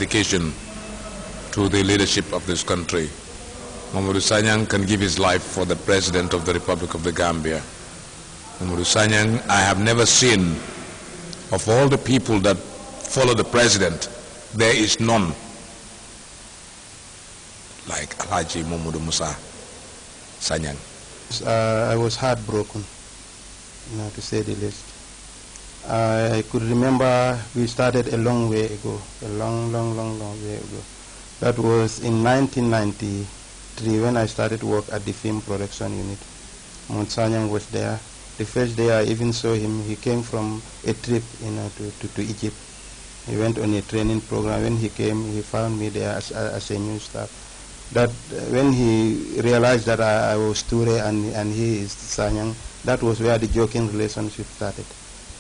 dedication to the leadership of this country. Mamadou Sanyang can give his life for the President of the Republic of the Gambia. Mamadou Sanyang, I have never seen, of all the people that follow the President, there is none like Alhaji Mamadou Musa Sanyang. I was heartbroken, to say the least. I could remember we started a long way ago, a long way ago. That was in 1993 when I started work at the film production unit. Sanyang was there. The first day I even saw him, he came from a trip to Egypt. He went on a training program. When he came, he found me there as a new staff. That when he realized that I was Ture and he is Sanyang, that was where the joking relationship started.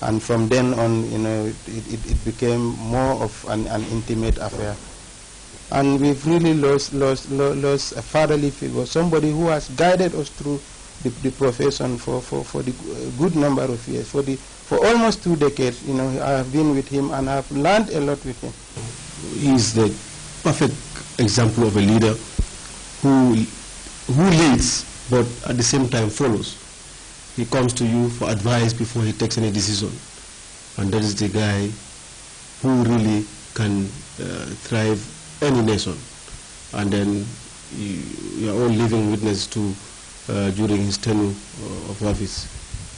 And from then on, it became more of an intimate affair. And we've really lost a fatherly figure, somebody who has guided us through the profession for the good number of years, for almost 2 decades. I have been with him and I have learned a lot with him. He's the perfect example of a leader who leads, but at the same time follows. He comes to you for advice before he takes any decision. And that is the guy who really can thrive any nation. And then you are all living witness to, during his tenure of office,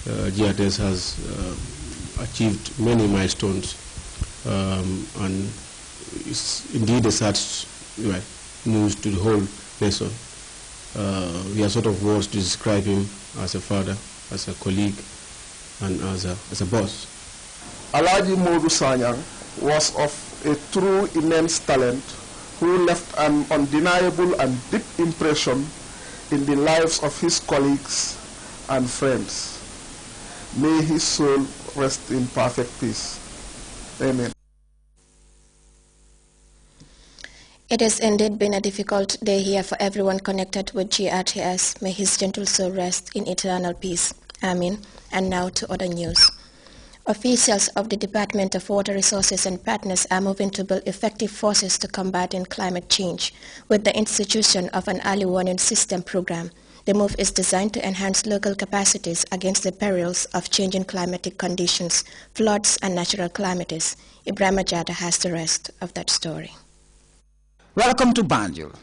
Grts has achieved many milestones, and it's indeed a sad news to the whole nation. We are sort of words to describe him as a father, as a colleague, and as a boss. Alhaji Modou Sanyang was of a true immense talent who left an undeniable and deep impression in the lives of his colleagues and friends. May his soul rest in perfect peace. Amen. It has indeed been a difficult day here for everyone connected with GRTS. May his gentle soul rest in eternal peace. Amen. And now to other news. Officials of the Department of Water Resources and partners are moving to build effective forces to combating climate change with the institution of an early warning system program. The move is designed to enhance local capacities against the perils of changing climatic conditions, floods, and natural calamities. Ibrahim Ajada has the rest of that story. Welcome to Banjul,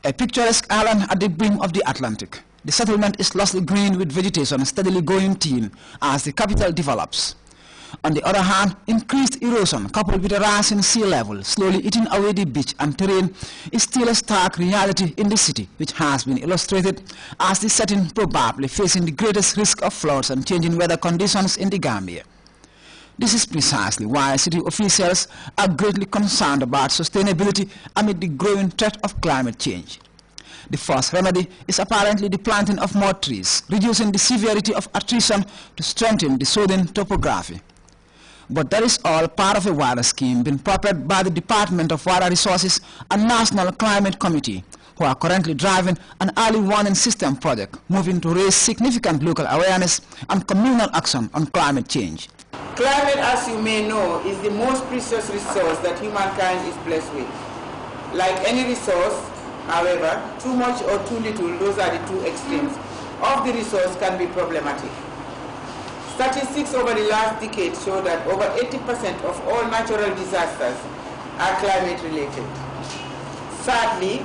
a picturesque island at the brink of the Atlantic. The settlement is lushly green with vegetation steadily growing thin as the capital develops. On the other hand, increased erosion coupled with a rise in sea level slowly eating away the beach and terrain is still a stark reality in the city, which has been illustrated as the setting probably facing the greatest risk of floods and changing weather conditions in the Gambia. This is precisely why city officials are greatly concerned about sustainability amid the growing threat of climate change. The first remedy is apparently the planting of more trees, reducing the severity of attrition to strengthen the southern topography. But that is all part of a wider scheme being prepared by the Department of Water Resources and National Climate Committee, who are currently driving an early warning system project, moving to raise significant local awareness and communal action on climate change. Climate, as you may know, is the most precious resource that humankind is blessed with. Like any resource, however, too much or too little, those are the two extremes of the resource, can be problematic. Statistics over the last decade show that over 80% of all natural disasters are climate-related. Sadly,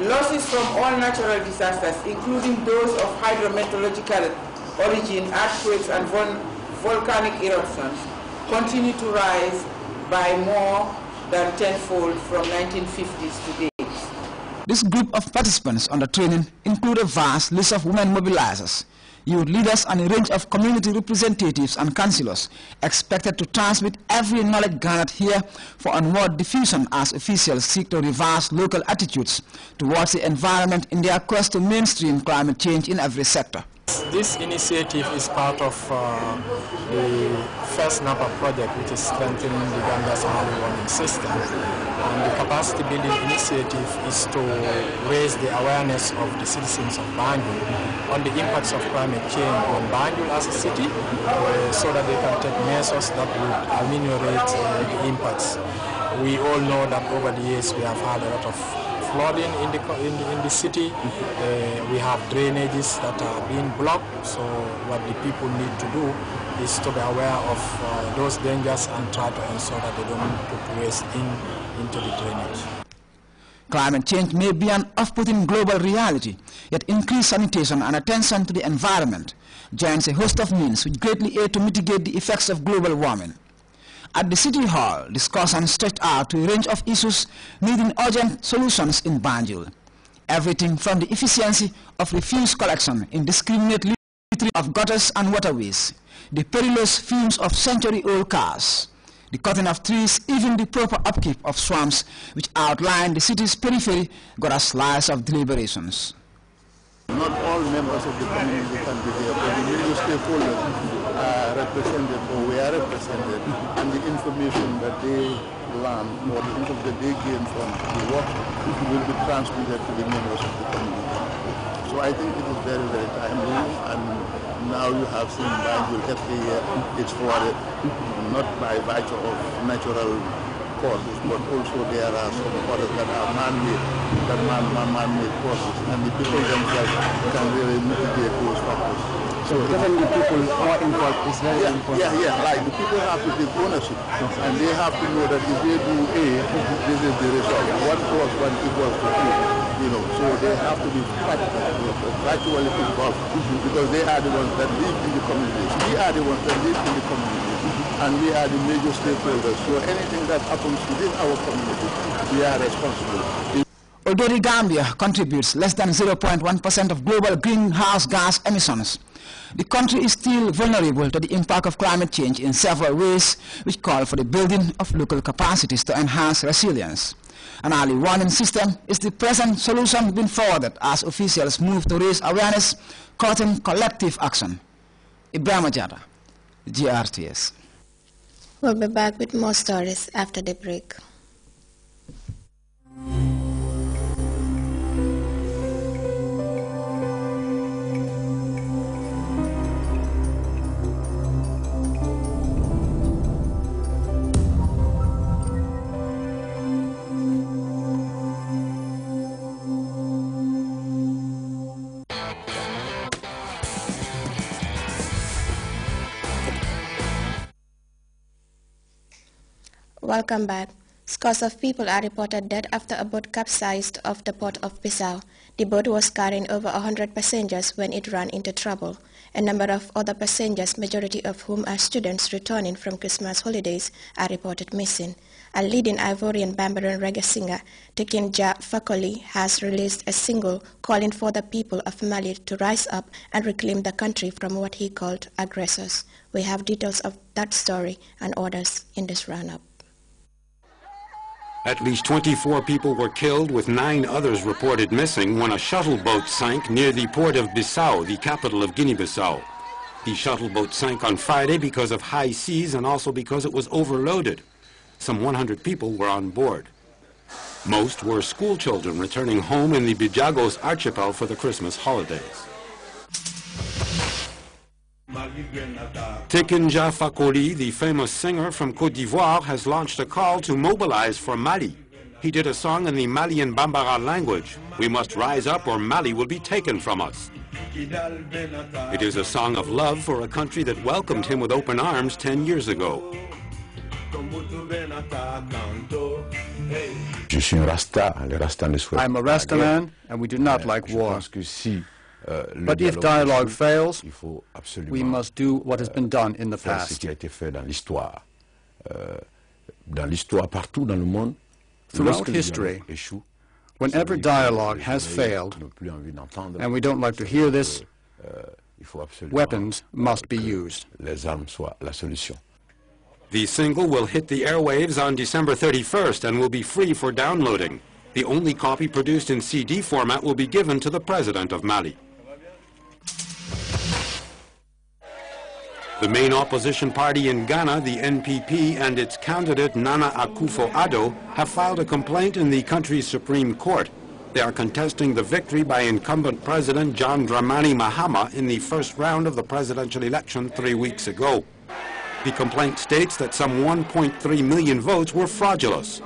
losses from all natural disasters, including those of hydrometeorological origin, earthquakes and volcanic eruptions, continue to rise by more than tenfold from 1950s to date. This group of participants on the training include a vast list of women mobilizers, youth leaders and a range of community representatives and councillors expected to transmit every knowledge garnered here for onward diffusion as officials seek to reverse local attitudes towards the environment in their quest to mainstream climate change in every sector. This initiative is part of the first NAPA project, which is strengthening the Gambia's early warning system. And the capacity building initiative is to raise the awareness of the citizens of Banjul on the impacts of climate change on Banjul as a city, so that they can take measures that would ameliorate the impacts. We all know that over the years we have had a lot of flooding in the city. We have drainages that are being blocked, so what the people need to do is to be aware of those dangers and try to ensure that they don't put waste into the drainage. Climate change may be an off-putting global reality, yet increased sanitation and attention to the environment joins a host of means which greatly aid to mitigate the effects of global warming. At the City Hall, discussion stretched out to a range of issues needing urgent solutions in Banjul. Everything from the efficiency of refuse collection, indiscriminate littering of gutters and waterways, the perilous fumes of century-old cars, the cutting of trees, even the proper upkeep of swamps which outline the city's periphery got a slice of deliberations. Not all members of the community can be there, but the major stakeholders are represented or we are represented, and the information that they learn or the information that they gain from the work will be transmitted to the members of the community. So I think it is very, very timely, and now you have seen Banjul every year it's flooded, not by virtue of natural causes, but also there are some others that are man-made, man-made causes, and the people themselves can really mitigate those factors. So getting the people more involved is very important. Yeah, like the people have to take ownership, and they have to know that if they do A, this is the result. 1 + 1 = 2, so they have to be practically involved, because they are the ones that live in the communities. We are the ones that live in the communities, and we are the major stakeholders. So anything that happens within our community, we are responsible. Although the Gambia contributes less than 0.1% of global greenhouse gas emissions, the country is still vulnerable to the impact of climate change in several ways, which call for the building of local capacities to enhance resilience. An early warning system is the present solution being forwarded as officials move to raise awareness, courting collective action. Ibrahim Ajata, GRTS. We'll be back with more stories after the break. Welcome back. Scores of people are reported dead after a boat capsized off the port of Bissau. The boat was carrying over 100 passengers when it ran into trouble. A number of other passengers, majority of whom are students returning from Christmas holidays, are reported missing. A leading Ivorian Bambaran reggae singer, Tekin Jah Fakoly, has released a single calling for the people of Mali to rise up and reclaim the country from what he called aggressors. We have details of that story and others in this roundup. At least 24 people were killed, with 9 others reported missing when a shuttle boat sank near the port of Bissau, the capital of Guinea-Bissau. The shuttle boat sank on Friday because of high seas and also because it was overloaded. Some 100 people were on board. Most were school children returning home in the Bijagos archipel for the Christmas holidays. Tekin Jah Fakoly, the famous singer from Côte d'Ivoire, has launched a call to mobilize for Mali. He did a song in the Malian Bambara language. We must rise up or Mali will be taken from us. It is a song of love for a country that welcomed him with open arms 10 years ago. I'm a Rasta man, and we do not like war. But if dialogue fails, we must do what has been done in the past. Throughout history, whenever dialogue has failed, and we don't like to hear this, weapons must be used. The single will hit the airwaves on December 31st and will be free for downloading. The only copy produced in CD format will be given to the President of Mali. The main opposition party in Ghana, the NPP, and its candidate Nana Akufo-Addo have filed a complaint in the country's Supreme Court. They are contesting the victory by incumbent President John Dramani Mahama in the first round of the presidential election 3 weeks ago. The complaint states that some 1.3 million votes were fraudulent.